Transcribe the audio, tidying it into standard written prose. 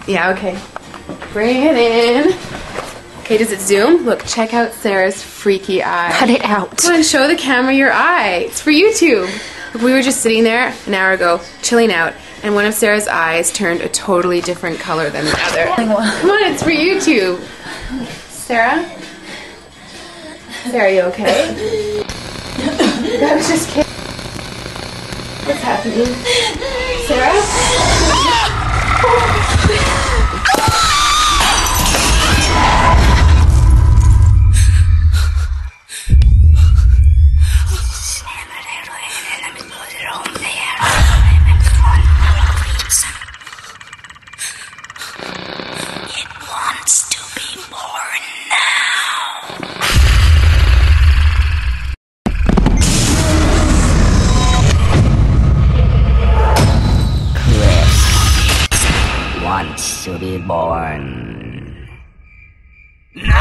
Yeah, okay. Bring it in. Okay, does it zoom? Look, check out Sarah's freaky eye. Cut it out. Come on, show the camera your eye. It's for YouTube. Look, we were just sitting there an hour ago, chilling out, and one of Sarah's eyes turned a totally different color than the other. Come on, it's for YouTube. Sarah? Sarah, are you okay? I was just kidding. What's happening? Sarah? It wants to be born now. Chris wants to be born. No!